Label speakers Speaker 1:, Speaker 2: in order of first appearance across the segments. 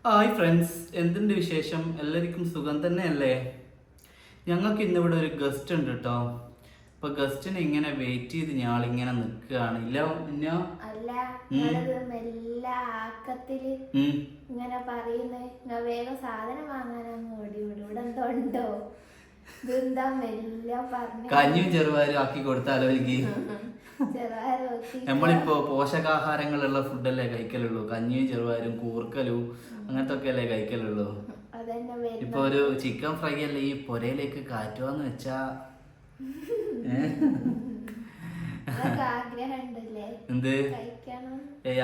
Speaker 1: Hi friends, എന്തുണ്ട് വിശേഷം? എല്ലാവർക്കും സുഖം തന്നെയല്ലേ? ഞങ്ങൾക്ക് ഇന്നിവിടെ ഒരു ഗസ്റ്റ് ഉണ്ട് കേട്ടോ. അപ്പൊ ഗസ്റ്റിനെ ഇങ്ങനെ വെയിറ്റ് ചെയ്ത് ഞാളിങ്ങനെ നിൽക്കുകയാണ്. ഇല്ല ഇന്നോ
Speaker 2: അല്ല മെല്ലെ ആക്കത്തില് ഇങ്ങനെ പറയുന്നേ വേഗം സാധനം വാങ്ങാനങ്ങ് ഓടി വിടും. ഇവിടെ എന്തോ ഉണ്ടോ? ഇതെന്താ മെല്ലെ പറഞ്ഞു
Speaker 1: കഞ്ഞിയും ചെറുപയറും ആക്കി കൊടുത്താലോ എനിക്ക്? നമ്മളിപ്പോ പോഷകാഹാരങ്ങളുള്ള ഫുഡല്ലേ കഴിക്കലുള്ളൂ. കഞ്ഞിയും ചെറുപയറും കൂർക്കലും അങ്ങനത്തെ ഒക്കെ അല്ലേ കഴിക്കലുള്ളൂ. ഇപ്പൊ ഒരു ചിക്കൻ ഫ്രൈ അല്ലേ ഈ പൊരയിലേക്ക് കാറ്റുവാന്ന് വെച്ചാ എന്ത്?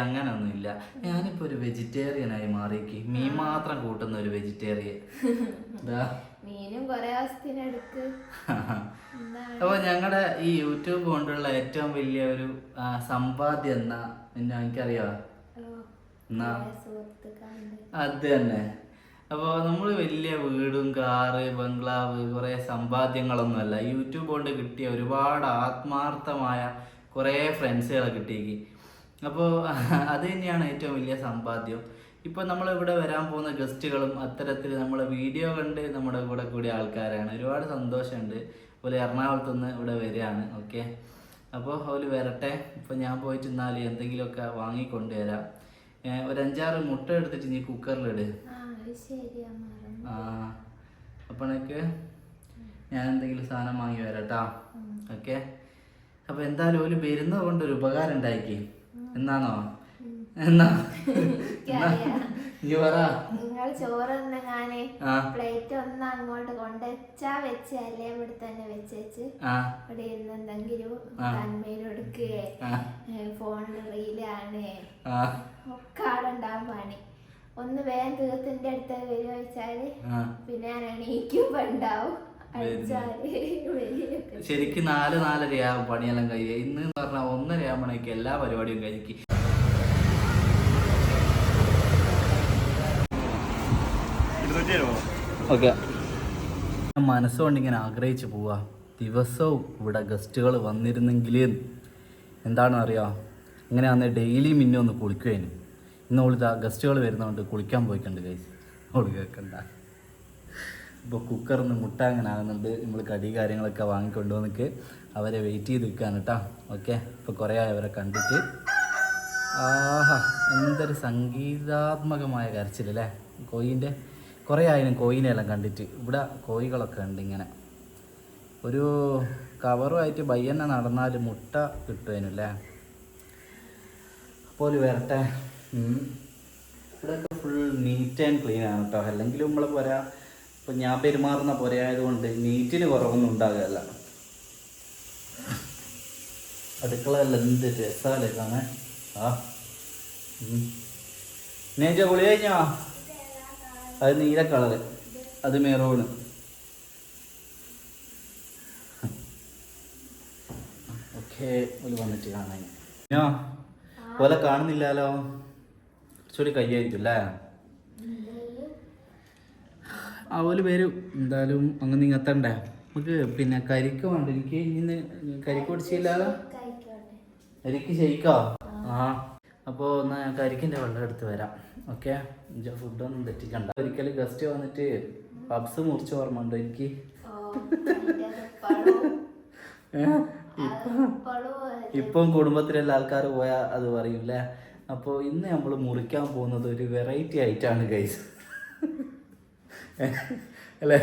Speaker 1: അങ്ങനൊന്നുമില്ല. ഞാനിപ്പോ ഒരു വെജിറ്റേറിയൻ ആയി മാറിക്ക്. മീൻ മാത്രം കൂട്ടുന്ന ഒരു വെജിറ്റേറിയൻ. അപ്പൊ ഞങ്ങളുടെ ഈ യൂട്യൂബ് കൊണ്ടുള്ള ഏറ്റവും വലിയ ഒരു സമ്പാദ്യം എന്നാ പിന്നെ എനിക്കറിയാ എന്നാ അത് തന്നെ. അപ്പോൾ നമ്മൾ വലിയ വീടും കാറ് ബംഗ്ലാവ് കുറേ സമ്പാദ്യങ്ങളൊന്നുമല്ല. യൂട്യൂബ് കൊണ്ട് കിട്ടിയ ഒരുപാട് ആത്മാർത്ഥമായ കുറേ ഫ്രണ്ട്സുകളെ കിട്ടിയേക്ക്. അപ്പോൾ അത് തന്നെയാണ് ഏറ്റവും വലിയ സമ്പാദ്യം. ഇപ്പോൾ നമ്മളിവിടെ വരാൻ പോകുന്ന ഗസ്റ്റുകളും അത്തരത്തിൽ നമ്മളെ വീഡിയോ കണ്ട് നമ്മുടെ കൂടെ കൂടിയ ആൾക്കാരാണ്. ഒരുപാട് സന്തോഷമുണ്ട്. അതുപോലെ എറണാകുളത്തുനിന്ന് ഇവിടെ വരികയാണ്. ഓക്കെ, അപ്പോൾ അവർ വരട്ടെ. ഇപ്പോൾ ഞാൻ പോയിട്ട് എന്നാൽ എന്തെങ്കിലുമൊക്കെ വാങ്ങിക്കൊണ്ടുവരാം. ഒരു 5-6 മുട്ട എടുത്തിട്ട് നീ കുക്കറിലിട്. അപ്പോഴേക്ക് ഞാൻ എന്തെങ്കിലും സാധനം വാങ്ങി വരാട്ടോ. ഓക്കെ, അപ്പോൾ എന്തായാലും ഒരു വരുന്നത് കൊണ്ട് ഒരു ഉപകാരം ഉണ്ടാക്കി. എന്നാണോ എന്നാ നീ പറ.
Speaker 2: നിങ്ങൾ ചോറ് ഞാന് പ്ലേറ്റ് ഒന്ന് അങ്ങോട്ട് കൊണ്ടുവച്ചാ വെച്ച് അല്ലേ ഇവിടെ തന്നെ വെച്ചേച്ച് ഇവിടെ ഇരുന്ന് എന്തെങ്കിലും തന്മയിൽ എടുക്കുകയെ ഫോണിൽ റീലാണ് ഒക്കെ അവിടെ ഉണ്ടാവും പണി. ഒന്ന് വേഗം തീർത്തിന്റെ അടുത്ത് വരുക വെച്ചാല് പിന്നെ ഞാൻ എണീക്കുമ്പോ ഉണ്ടാവും.
Speaker 1: ശരിക്കും 4-4:30 പണിയെല്ലാം കഴിയുക. ഇന്ന് പറഞ്ഞാൽ 1:30 ആകുമ്പോഴേക്ക് എല്ലാ പരിപാടിയും കഴിക്കും. ഓക്കെ, മനസ്സുകൊണ്ട് ഇങ്ങനെ ആഗ്രഹിച്ചു പോവാ. ദിവസവും ഇവിടെ ഗസ്റ്റുകൾ വന്നിരുന്നെങ്കിൽ എന്താണെന്ന് അറിയാം. ഇങ്ങനെ അന്ന് ഡെയിലി മിന്നെ ഒന്ന് കുളിക്കുവേനും. ഇന്ന് ഓളിതാ ഗസ്റ്റുകൾ വരുന്നതുകൊണ്ട് കുളിക്കാൻ പോയിട്ടുണ്ട് ഗൈസ്. ഓള് കേൾക്കണ്ട. ഇപ്പോൾ കുക്കറിന്ന് മുട്ട അങ്ങനെ ആകുന്നുണ്ട്. നമ്മൾ കടി കാര്യങ്ങളൊക്കെ വാങ്ങിക്കൊണ്ടുവന്നിട്ട് അവരെ വെയിറ്റ് ചെയ്ത് നിൽക്കുകയാണ് കേട്ടോ. ഓക്കെ, ഇപ്പോൾ കുറേ അവരെ കണ്ടിട്ട് ആഹാ എന്തൊരു സംഗീതാത്മകമായ കരച്ചിലല്ലേ കോയിൻ്റെ. കുറേ ആയാലും കോയിനെല്ലാം കണ്ടിട്ട്. ഇവിടെ കോഴികളൊക്കെ ഉണ്ട്. ഇങ്ങനെ ഒരു കവറുമായിട്ട് ബയ്യന്നെ നടന്നാൽ മുട്ട കിട്ടുവാനല്ലേ. അപ്പോൾ ഒരു വരട്ടെ. ഇവിടെയൊക്കെ ഫുൾ നീറ്റ് ആൻഡ് ക്ലീൻ ആണ് കേട്ടോ. അല്ലെങ്കിൽ നമ്മൾ പോരാ ഇപ്പം ഞാൻ പെരുമാറുന്ന പുരയായതുകൊണ്ട് നീറ്റിന് കുറവൊന്നും ഉണ്ടാകുകയല്ല. അടുക്കളയല്ല എന്ത് രസമല്ലേ കാണാൻ. നേജ കുളി കഴിഞ്ഞോ? അത് നീല കളറ്, അത് മെറൂണ്. ഓക്കെ, ഒരു വന്നിട്ട് കാണാൻ പോലെ കാണുന്നില്ലല്ലോ. കുറച്ചുകൂടി കയ്യായിരിക്കും അല്ലേ? അവല് വരും എന്തായാലും. അങ്ങ് നിങ്ങത്തണ്ടേ നമുക്ക്. പിന്നെ കരിക്ക് വേണ്ട എനിക്ക്. ഇന്ന് കരിക്ക് പിടിച്ചില്ലല്ലോ. കരിക്ക് ശരിക്കോ? അപ്പോൾ എന്നാൽ ഞാൻ കരിക്കിൻ്റെ വെള്ളം എടുത്ത് വരാം. ഓക്കെ, ഫുഡൊന്നും തെറ്റിക്കണ്ട. ഒരിക്കൽ ഗസ്റ്റ് വന്നിട്ട് പബ്സ് മുറിച്ച് ഓർമ്മയുണ്ടോ എനിക്ക്? ഇപ്പം കുടുംബത്തിലുള്ള ആൾക്കാർ പോയാൽ അത് പറയൂല്ലേ. അപ്പോൾ ഇന്ന് നമ്മൾ മുറിക്കാൻ പോകുന്നത് ഒരു വെറൈറ്റി ആയിട്ടാണ് ഗൈസ്. അല്ലേ?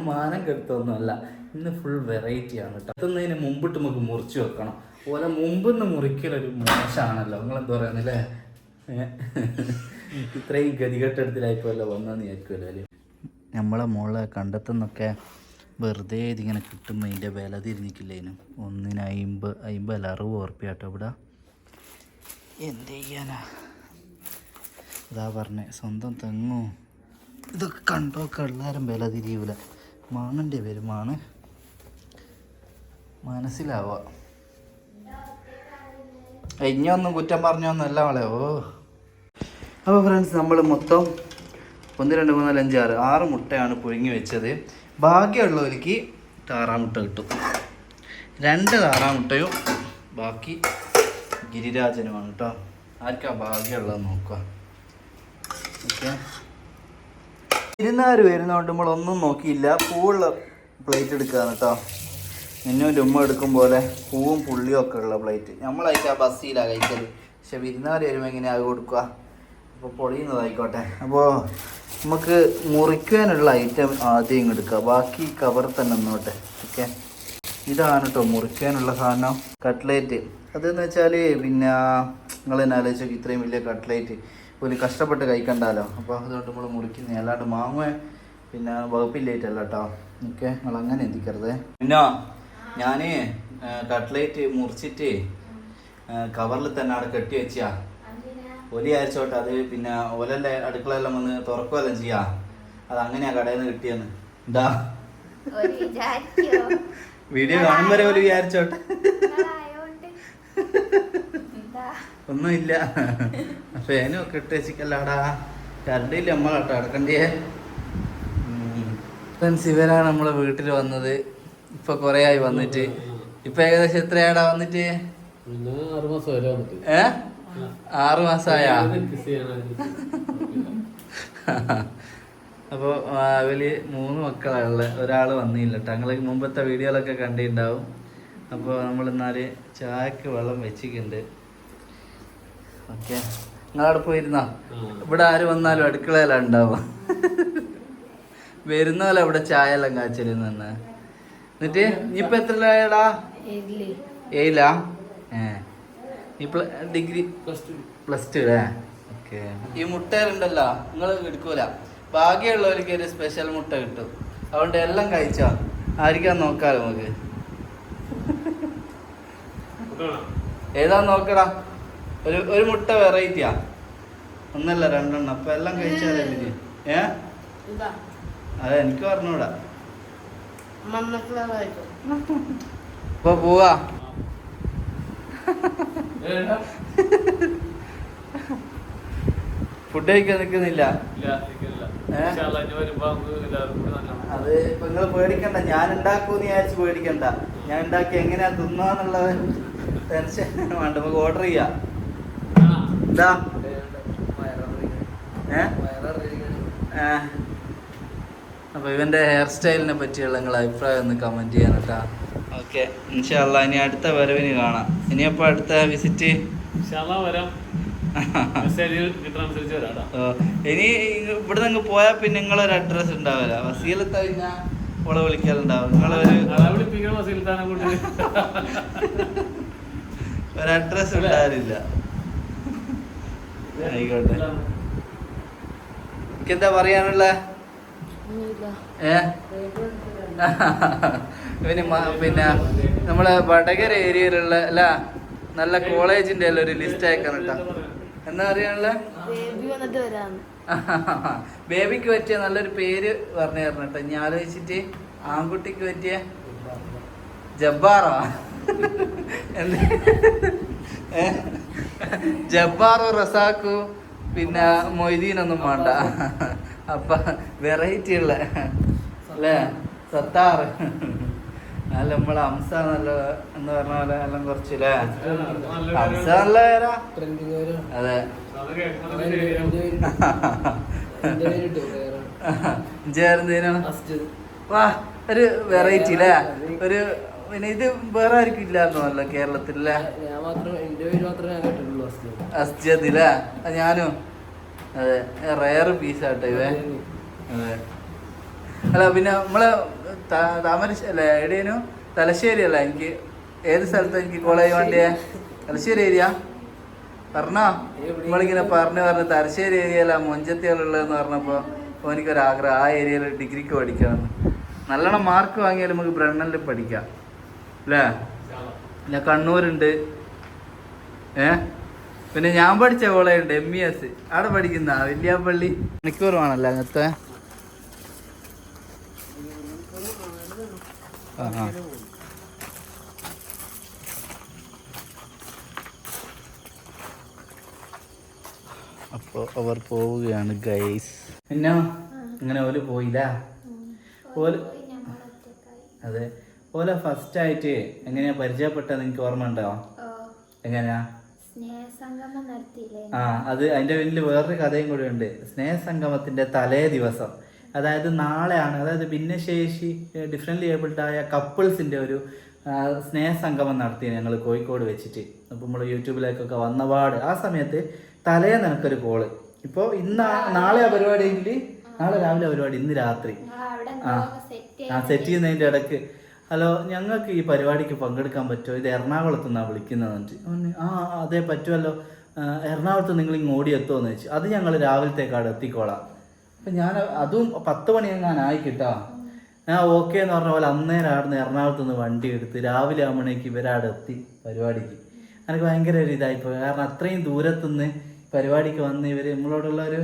Speaker 1: മാനം കെടുത്തൊന്നുമല്ല. ഇന്ന് ഫുൾ വെറൈറ്റി ആണ് കേട്ടോ. എത്തുന്നതിന് മുമ്പിട്ട് നമുക്ക് മുറിച്ച് വെക്കണം. അതുപോലെ മുമ്പിന്ന് മുറിക്കലൊരു മോശമാണല്ലോ. നിങ്ങളെന്താ പറയുന്നല്ലേ? ഇത്രയും ഗതികെട്ടെടുത്തിലായിപ്പോഴല്ലോ വന്നതെന്ന് വിചാരിക്കുമല്ലോ അല്ലേ. നമ്മളെ മോളെ കണ്ടെത്തുന്നൊക്കെ വെറുതെ ഇതിങ്ങനെ കിട്ടുമ്പോൾ അതിൻ്റെ വില തിരിഞ്ഞിക്കില്ലേനും. 50 കേട്ടോ. ഇവിടെ എന്ത് ചെയ്യാനാ? ഇതാ പറഞ്ഞേ, സ്വന്തം തെങ്ങോ ഇതൊക്കെ കണ്ടൊക്കെ എല്ലാവരും വില തിരിയൂല. മാങ്ങൻ്റെ വരുമാണ് മനസ്സിലാവുക. ഇനിയൊന്നും കുറ്റം പറഞ്ഞൊന്നുമല്ല അവളെ. അപ്പോൾ ഫ്രണ്ട്സ്, നമ്മൾ മൊത്തം 1 2 3 4 5 6 മുട്ടയാണ് പുഴുങ്ങി വെച്ചത്. ഭാഗ്യമുള്ളവർക്ക് താറാമുട്ട കിട്ടും. 2 താറാമുട്ടയും ബാക്കി ഗിരിരാജനുമാണ് കേട്ടോ. ആർക്കാ ഭാഗ്യമുള്ളത് നോക്കുക. ഓക്കെ. ഇരുന്നാര് വരുന്നതുകൊണ്ട് നമ്മളൊന്നും നോക്കിയില്ല. പൂവുള്ള പ്ലേറ്റ് എടുക്കുകയാണ് കേട്ടോ. മിന്നുവിൻ്റെ ഉമ്മ എടുക്കും പോലെ പൂവും പുള്ളിയും ഒക്കെ ഉള്ള പ്ലേറ്റ്. നമ്മളായിട്ട് ആ ബസ്സിലാണ് കഴിക്കൽ. പക്ഷെ വിരുന്നാർ വരുമ്പോൾ എങ്ങനെയാണ് കൊടുക്കുക? അപ്പോൾ പൊളിയുന്നതായിക്കോട്ടെ. അപ്പോൾ നമുക്ക് മുറിക്കാനുള്ള ഐറ്റം ആദ്യം ഇങ്ങ് എടുക്കുക. ബാക്കി കവർ തന്നെ നിന്നോട്ടെ. ഓക്കെ. ഇതാണ് കേട്ടോ മുറിക്കാനുള്ള സാധനം. കട്ട്ലേറ്റ് അതെന്ന് വെച്ചാൽ പിന്നെ നിങ്ങൾ തന്നെ ആലോചിച്ചോ, ഇത്രയും വലിയ കട്ട്ലേറ്റ് ഒരു കഷ്ടപ്പെട്ട് കഴിക്കണ്ടല്ലോ. അപ്പോൾ അതുകൊണ്ട് നമ്മൾ മുറിക്കുന്ന അല്ലാണ്ട് മാങ്ങ പിന്നെ വകുപ്പില്ലായിട്ടല്ല കേട്ടോ. ഓക്കെ, നിങ്ങൾ അങ്ങനെ എത്തിക്കരുത്. പിന്നെ ഞാൻ കട്ട്ലേറ്റ് മുറിച്ചിട്ട് കവറിൽ തന്നെ അവിടെ കെട്ടി വെച്ചാ ഒലി അയച്ചോട്ടെ. അത് പിന്നെ ഒലല്ലേ അടുക്കളയെല്ലാം വന്ന് തുറക്കുമെല്ലാം ചെയ്യാ. അത് അങ്ങനെയാ കടയിൽ നിന്ന് കിട്ടിയെന്ന്. എന്താ വീഡിയോ കാണുമ്പോൾ ഒരു വിചാരിച്ചോട്ടെ. ഒന്നുമില്ല, ഫാനും ഒക്കെ ഇട്ട് വെച്ചിക്കല്ലാടാ. കരണ്ടില്ല നമ്മളാട്ടോ അടക്കണ്ടേ. ഫ്രണ്ട്സ്, ഇവരാണ് നമ്മളെ വീട്ടിൽ വന്നത്. ഇപ്പൊ കൊറേ ആയി വന്നിട്ട്. ഇപ്പൊ ഏകദേശം എത്രയാടാ വന്നിട്ട്? 6 മാസമായാ? അപ്പോൾ അവര് 3 മക്കളാണുള്ളത്. ഒരാൾ വന്നില്ല കേട്ടോ. ഞങ്ങൾ മുമ്പത്തെ വീഡിയോയിലൊക്കെ കണ്ടിട്ടുണ്ടാവും. അപ്പോൾ നമ്മൾ എന്നാൽ ചായക്ക് വെള്ളം വെച്ചിട്ടുണ്ട്. ഓക്കെ, നിങ്ങളവിടെ പോയിരുന്നോ? ഇവിടെ ആര് വന്നാലും അടുക്കളയിലാണ് ഉണ്ടാവുക. വരുന്ന പോലെ ഇവിടെ ചായ എല്ലാം കാച്ചലെന്ന് തന്നെ. എന്നിട്ട് ഇപ്പൊ എത്രടാ? 7 ഡിഗ്രി +2 അല്ലേ? ഓക്കെ. ഈ മുട്ടയിലുണ്ടല്ലോ നിങ്ങൾ എടുക്കൂല. ഭാഗ്യമുള്ളവർക്ക് ഒരു സ്പെഷ്യൽ മുട്ട കിട്ടും. അതുകൊണ്ട് എല്ലാം കഴിച്ചോ, ആയിരിക്കാൻ നോക്കാലോ നമുക്ക്. ഏതാ നോക്കടാ. ഒരു മുട്ട വെറൈറ്റിയാ, 1 അല്ല 2 എണ്ണം. അപ്പൊ എല്ലാം കഴിച്ചാലേ എനിക്ക്. അതെ, എനിക്ക് പറഞ്ഞൂടാ. ഇപ്പൊ പോവാ. ഫുഡ് കഴിക്കാൻ നിൽക്കുന്നില്ല. അത് ഇപ്പൊ നിങ്ങള് പേടിക്കണ്ട, ഞാൻ ഉണ്ടാക്കൂന്ന് വിചാരിച്ച് പേടിക്കണ്ട. ഞാൻ ഉണ്ടാക്കി എങ്ങനെയാ തിന്നാന്നുള്ള ടെൻഷൻ വേണ്ട. നമുക്ക് ഓർഡർ ചെയ്യാം. എന്താ അപ്പൊ ഇവന്റെ ഹെയർ സ്റ്റൈലിനെ പറ്റിയുള്ള നിങ്ങളെ അഭിപ്രായം ഒന്ന് കമന്റ് ചെയ്യാൻ കേട്ടാ. ഓക്കെ, ഇൻഷാ അല്ലാ. ഇനി അടുത്ത വരവിന് കാണാം. ഇനിയപ്പോ അടുത്ത വിസിറ്റ്
Speaker 3: വരാം.
Speaker 1: ഇനി ഇവിടെ നിന്ന് പോയാൽ പിന്നെ നിങ്ങളൊരു അഡ്രസ് ഉണ്ടാവില്ല. വസീലത്തെ പിന്നെ ഓളെ വിളിക്കാറുണ്ടാവും. നിങ്ങളൊരു അഡ്രസ് ഉണ്ടാവില്ല. ആയിക്കോട്ടെ. എനിക്കെന്താ പറയാനുള്ള? ഇവന് പിന്നെ നമ്മളെ വടകര ഏരിയയിലുള്ള അല്ല നല്ല കോളേജിന്റെ എല്ലാം ഒരു ലിസ്റ്റ് അയക്കാൻ കേട്ടോ. എന്താ പറയാനുള്ള? ബേബിക്ക് പറ്റിയ നല്ലൊരു പേര് പറഞ്ഞു തരണം കേട്ടോ. ഞാൻ ആലോചിച്ചിട്ട്. ആൺകുട്ടിക്ക് പറ്റിയ ജബ്ബാറോ? ജബ്ബാറോ റസാഖു പിന്നെ മൊയ്തീനൊന്നും വേണ്ട. അപ്പൊ വെറൈറ്റി ഉള്ള അല്ലേ? സത്താർ അല്ല, നമ്മളെ ഹംസ നല്ല എന്ന് പറഞ്ഞ പോലെ എല്ലാം കുറച്ചില്ലേ? ഹംസ നല്ല പേരാ. അതെ, ചേർന്നേനോ? വാ, ഒരു വെറൈറ്റി അല്ലേ? ഒരു പിന്നെ ഇത് വേറെ ആർക്കും ഇല്ലായിരുന്നല്ലോ കേരളത്തിലല്ലേ? അസ്ജദ് അല്ലേ? ഞാനും. അതെ, റയർ പീസാട്ടോ ഇവ. അതെ. അല്ല പിന്നെ നമ്മളെ താമരശ്ശേരി എവിടെയാനു? തലശ്ശേരി അല്ല. എനിക്ക് ഏത് സ്ഥലത്താണ് എനിക്ക് കോളേജ് വേണ്ടിയേ? തലശ്ശേരി ഏരിയ പറഞ്ഞോ? നമ്മളിങ്ങനെ പറഞ്ഞ് തലശ്ശേരി ഏരിയയില മൊഞ്ചത്തികളുള്ളതെന്ന് പറഞ്ഞപ്പോൾ എനിക്കൊരാഗ്രഹം ആ ഏരിയയിൽ ഡിഗ്രിക്ക് പഠിക്കണം. നല്ലോണം മാർക്ക് വാങ്ങിയാൽ നമുക്ക് ബ്രണ്ണനിൽ പഠിക്കാം അല്ലേ? പിന്നെ കണ്ണൂരുണ്ട്. പിന്നെ ഞാൻ പഠിച്ച കോളേജുണ്ട് MES. അവിടെ പഠിക്കുന്ന വെല്ലിയാപ്പള്ളി. മണിക്കൂർ വേണമല്ലോ അങ്ങനത്തെ. അപ്പോൾ അവർ പോവുകയാണ് ഗൈസ്. പിന്നെ ഇങ്ങനെ ഓല് പോയില്ല. അതെ, ഓല ഫസ്റ്റ് ആയിട്ട് എങ്ങനെയാ പരിചയപ്പെട്ടത്? എനിക്ക് ഓർമ്മ ഉണ്ടോ? എങ്ങനെയാ?
Speaker 2: സ്നേഹസംഗമം നടത്തിയില്ലേ?
Speaker 1: അത് അതിന്റെ പിന്നിൽ വേറൊരു കഥയും കൂടി ഉണ്ട്. സ്നേഹസംഗമത്തിന്റെ തലേ ദിവസം, അതായത് നാളെയാണ്, അതായത് ഭിന്നശേഷി ഡിഫറെൻ്റ്ലി ഏബിൾഡ് ആയ കപ്പിൾസിന്റെ ഒരു സ്നേഹസംഗമം നടത്തി ഞങ്ങൾ കോഴിക്കോട് വെച്ചിട്ട്. അപ്പോൾ നമ്മൾ യൂട്യൂബിലേക്കൊക്കെ വന്നപാട് ആ സമയത്ത് തലേന്ന് എനിക്കൊരു കോള്, ഇപ്പോൾ നാളെ ആ പരിപാടിയെങ്കിൽ നാളെ രാവിലെ പരിപാടി, ഇന്ന് രാത്രി സെറ്റ് ചെയ്യുന്നതിൻ്റെ ഇടയ്ക്ക്, ഹലോ ഞങ്ങൾക്ക് ഈ പരിപാടിക്ക് പങ്കെടുക്കാൻ പറ്റുമോ, ഇത് എറണാകുളത്ത് നിന്നാണ് വിളിക്കുന്നത്. അതെ പറ്റുമല്ലോ, എറണാകുളത്ത് നിങ്ങൾ ഇങ്ങ് ഓടിയെത്തുമോ എന്ന് ചോദിച്ചു. അത് ഞങ്ങൾ രാവിലത്തേക്കാട് എത്തിക്കോളാം. അപ്പം ഞാൻ അതും 10 മണിയെങ്ങാനായി കിട്ടാ. ഞാൻ ഓക്കെ എന്ന് പറഞ്ഞ പോലെ അന്നേരം ആടുന്ന് എറണാകുളത്ത് നിന്ന് വണ്ടി എടുത്ത് രാവിലെ ആകുമ്പോഴേക്ക് ഇവരവിടെ എത്തി പരിപാടിക്ക്. എനിക്ക് ഭയങ്കര ഒരു ഇതായിപ്പോയി. കാരണം അത്രയും ദൂരത്തുനിന്ന് പരിപാടിക്ക് വന്ന് ഇവർ നമ്മളോടുള്ള ഒരു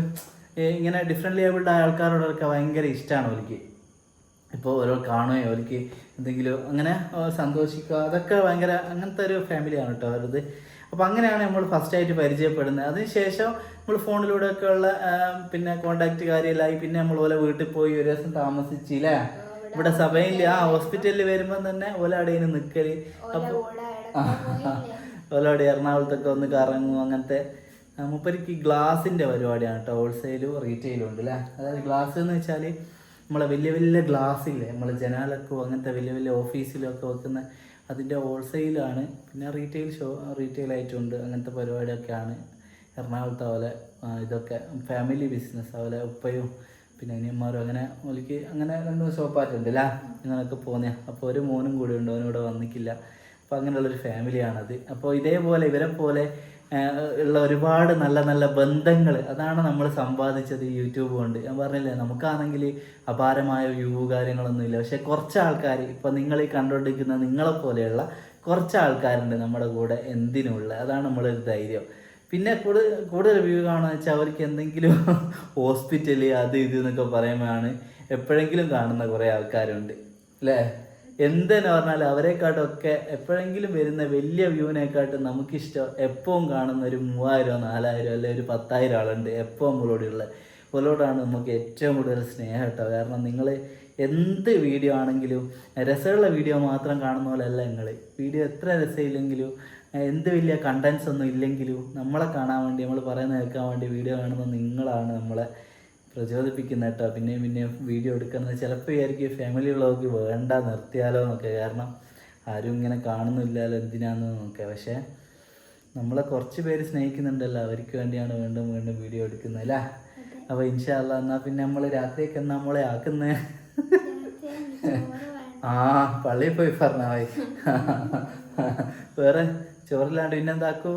Speaker 1: ഇങ്ങനെ ഡിഫറെൻ്റ്ലി ഏബിൾഡ് ആയ ആൾക്കാരോടൊക്കെ ഭയങ്കര ഇഷ്ടമാണ് അവർക്ക്. ഇപ്പോൾ ഓരോ കാണുകയോ അവർക്ക് എന്തെങ്കിലും അങ്ങനെ സന്തോഷിക്കുക, അതൊക്കെ ഭയങ്കര അങ്ങനത്തെ ഒരു ഫാമിലിയാണ് കേട്ടോ അവരത്. അപ്പോൾ അങ്ങനെയാണ് നമ്മൾ ഫസ്റ്റായിട്ട് പരിചയപ്പെടുന്നത്. അതിനുശേഷം നമ്മൾ ഫോണിലൂടെയൊക്കെ ഉള്ള പിന്നെ കോണ്ടാക്ട് കാര്യമെല്ലായി. പിന്നെ നമ്മൾ ഓലെ വീട്ടിൽ പോയി ഒരു ദിവസം താമസിച്ചില്ലേ, ഇവിടെ സഭയിൽ ഹോസ്പിറ്റലിൽ വരുമ്പോൾ തന്നെ ഓല അടയിന് നിൽക്കല്. അപ്പോൾ ഓലോടെ എറണാകുളത്തൊക്കെ ഒന്ന് കറങ്ങും. അങ്ങനത്തെ മുപ്പരിക്ക് ഗ്ലാസിൻ്റെ പരിപാടിയാണ് കേട്ടോ, ഹോൾസെയിലും റീറ്റെയിലും ഉണ്ട് അല്ലേ. അതായത് ഗ്ലാസ് എന്ന് വെച്ചാൽ നമ്മളെ വലിയ വലിയ ഗ്ലാസ് ഇല്ലേ, നമ്മൾ ജനാലക്കോ അങ്ങനത്തെ വലിയ വലിയ ഓഫീസിലൊക്കെ വെക്കുന്ന അതിൻ്റെ ഹോൾസെയിലാണ്. പിന്നെ റീറ്റെയിലായിട്ടുണ്ട്. അങ്ങനത്തെ പരിപാടിയൊക്കെയാണ് എറണാകുളത്തെ. പോലെ ഇതൊക്കെ ഫാമിലി ബിസിനസ്. അതുപോലെ ഉപ്പയും പിന്നെ അനിയന്മാരും അങ്ങനെ ഒലിക്ക് അങ്ങനെ 2 ഷോപ്പായിട്ടുണ്ട് അല്ലേ, അങ്ങനെയൊക്കെ പോകുന്നത്. അപ്പോൾ ഒരു മോനും കൂടി ഉണ്ട്, അവനിവിടെ വന്നിക്കില്ല. അപ്പോൾ അങ്ങനെയുള്ളൊരു ഫാമിലിയാണത്. അപ്പോൾ ഇതേപോലെ ഇവരെ പോലെ ഉള്ള ഒരുപാട് നല്ല നല്ല ബന്ധങ്ങൾ, അതാണ് നമ്മൾ സമ്പാദിച്ചത് ഈ യൂട്യൂബ് കൊണ്ട്. ഞാൻ പറഞ്ഞില്ലേ, നമുക്കാണെങ്കിൽ അപാരമായ വ്യൂ കാര്യങ്ങളൊന്നുമില്ല. പക്ഷെ കുറച്ച് ആൾക്കാർ, ഇപ്പം നിങ്ങൾ ഈ കണ്ടുകൊണ്ടിരിക്കുന്ന നിങ്ങളെപ്പോലെയുള്ള കുറച്ച് ആൾക്കാരുണ്ട് നമ്മുടെ കൂടെ എന്തിനുള്ള. അതാണ് നമ്മളൊരു ധൈര്യം. പിന്നെ കൂടുതൽ വ്യൂ കാണുക വെച്ചാൽ അവർക്ക് എന്തെങ്കിലും ഹോസ്പിറ്റല് അത് ഇത് എന്നൊക്കെ പറയുമ്പോഴാണ് എപ്പോഴെങ്കിലും കാണുന്ന കുറേ ആൾക്കാരുണ്ട് അല്ലേ. എന്തെന്ന് പറഞ്ഞാൽ അവരെക്കാട്ടൊക്കെ എപ്പോഴെങ്കിലും വരുന്ന വലിയ വ്യൂവിനെക്കാട്ടും നമുക്കിഷ്ടം എപ്പോഴും കാണുന്ന ഒരു 3000 4000 അല്ലെങ്കിൽ ഒരു 10,000 ആളുണ്ട് എപ്പോൾ നമ്മളോടുള്ള. അവരോടാണ് നമുക്ക് ഏറ്റവും കൂടുതൽ സ്നേഹം കേട്ടോ. കാരണം നിങ്ങൾ എന്ത് വീഡിയോ ആണെങ്കിലും രസമുള്ള വീഡിയോ മാത്രം കാണുന്ന പോലെയല്ല നിങ്ങൾ. വീഡിയോ എത്ര രസമില്ലെങ്കിലും എന്ത് വലിയ കണ്ടൻസ് ഒന്നും ഇല്ലെങ്കിലും നമ്മളെ കാണാൻ വേണ്ടി, നമ്മൾ പറയുന്നത് കേൾക്കാൻ വേണ്ടി വീഡിയോ കാണുന്ന നിങ്ങളാണ് നമ്മളെ പ്രചോദിപ്പിക്കുന്നത് കേട്ടോ. പിന്നെയും വീഡിയോ എടുക്കുന്നത് ചിലപ്പോൾ വിചാരിക്കും ഫാമിലി വ്ളോഗ് വേണ്ട നിർത്തിയാലോ എന്നൊക്കെ. കാരണം ആരും ഇങ്ങനെ കാണുന്നില്ലല്ലോ എന്തിനാന്ന് നോക്കുക. പക്ഷേ നമ്മളെ കുറച്ച് പേര് സ്നേഹിക്കുന്നുണ്ടല്ലോ, അവർക്ക് വേണ്ടിയാണ് വീണ്ടും വീണ്ടും വീഡിയോ എടുക്കുന്നത് അല്ലേ. അപ്പോൾ ഇൻഷാ അല്ലാ എന്നാൽ പിന്നെ നമ്മൾ രാത്രിയൊക്കെ എന്നാ നമ്മളെ ആക്കുന്നത് പള്ളിയിൽ പോയി പറഞ്ഞാൽ വേറെ ചോറില്ലാണ്ട് പിന്നെന്താക്കൂ.